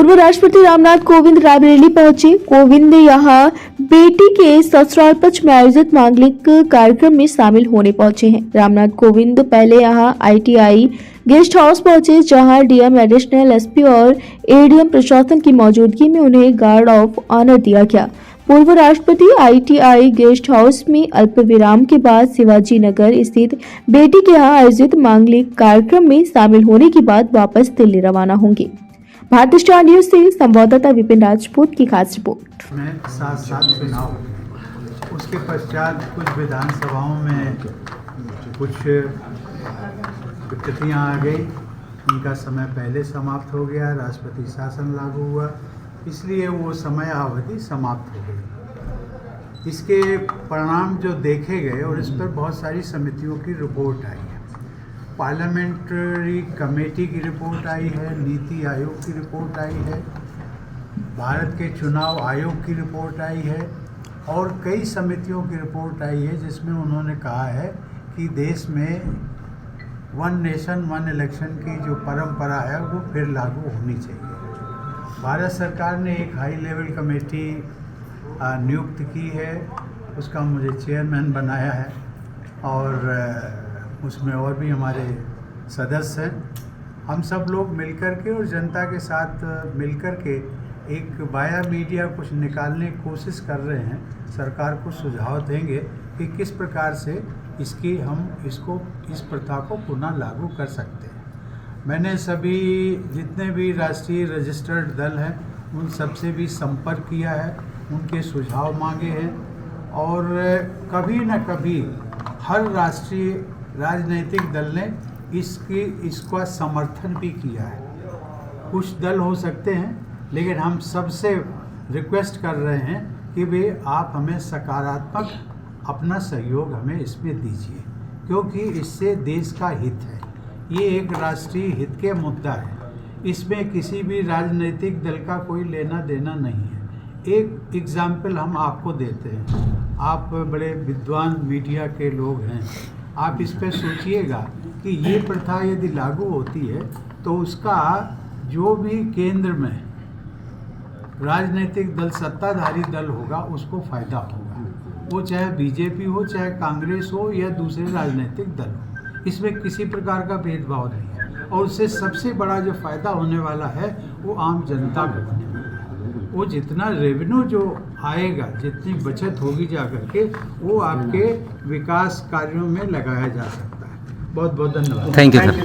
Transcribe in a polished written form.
पूर्व राष्ट्रपति रामनाथ कोविंद रायबरेली पहुंचे। कोविंद यहां बेटी के ससुराल पक्ष में आयोजित मांगलिक कार्यक्रम में शामिल होने पहुंचे हैं। रामनाथ कोविंद पहले यहां ITI गेस्ट हाउस पहुंचे, जहां DM, एडिशनल SP और ADM प्रशासन की मौजूदगी में उन्हें गार्ड ऑफ ऑनर दिया गया। पूर्व राष्ट्रपति ITI गेस्ट हाउस में अल्प विराम के बाद शिवाजी नगर स्थित बेटी के यहाँ आयोजित मांगलिक कार्यक्रम में शामिल होने के बाद वापस दिल्ली रवाना होंगे। भारतीय स्टार न्यूज से संवाददाता विपिन राजपूत की खास रिपोर्ट। में साथ चुनाव, उसके पश्चात कुछ विधानसभाओं में कुछ विपत्तियाँ आ गई, उनका समय पहले समाप्त हो गया, राष्ट्रपति शासन लागू हुआ, इसलिए वो समय अवधि समाप्त हो गई। इसके परिणाम जो देखे गए और इस पर बहुत सारी समितियों की रिपोर्ट आई है। पार्लियामेंट्री कमेटी की रिपोर्ट आई है, नीति आयोग की रिपोर्ट आई है, भारत के चुनाव आयोग की रिपोर्ट आई है और कई समितियों की रिपोर्ट आई है, जिसमें उन्होंने कहा है कि देश में वन नेशन वन इलेक्शन की जो परंपरा है वो फिर लागू होनी चाहिए। भारत सरकार ने एक हाई लेवल कमेटी नियुक्त की है, उसका मुझे चेयरमैन बनाया है और उसमें और भी हमारे सदस्य हैं। हम सब लोग मिलकर के और जनता के साथ मिलकर के एक वाया मीडिया कुछ निकालने की कोशिश कर रहे हैं। सरकार को सुझाव देंगे कि किस प्रकार से इसको इस प्रथा को पुनः लागू कर सकते हैं। मैंने सभी जितने भी राष्ट्रीय रजिस्टर्ड दल हैं उन सबसे भी संपर्क किया है, उनके सुझाव मांगे हैं और कभी न कभी हर राष्ट्रीय राजनीतिक दल ने इसका समर्थन भी किया है। कुछ दल हो सकते हैं, लेकिन हम सबसे रिक्वेस्ट कर रहे हैं कि वे आप हमें सकारात्मक अपना सहयोग हमें इसमें दीजिए, क्योंकि इससे देश का हित है। ये एक राष्ट्रीय हित के मुद्दा है, इसमें किसी भी राजनीतिक दल का कोई लेना देना नहीं है। एक एग्जाम्पल हम आपको देते हैं, आप बड़े विद्वान मीडिया के लोग हैं, आप इस पर सोचिएगा कि ये प्रथा यदि लागू होती है तो उसका जो भी केंद्र में राजनीतिक दल सत्ताधारी दल होगा उसको फायदा होगा, वो चाहे BJP हो, चाहे कांग्रेस हो या दूसरे राजनीतिक दल हो। इसमें किसी प्रकार का भेदभाव नहीं है और उससे सबसे बड़ा जो फायदा होने वाला है वो आम जनता को होने वाला है। वो जितना रेवेन्यू जो आएगा, जितनी बचत होगी जाकर के, वो आपके विकास कार्यों में लगाया जा सकता है। बहुत बहुत धन्यवाद। Thank you sir.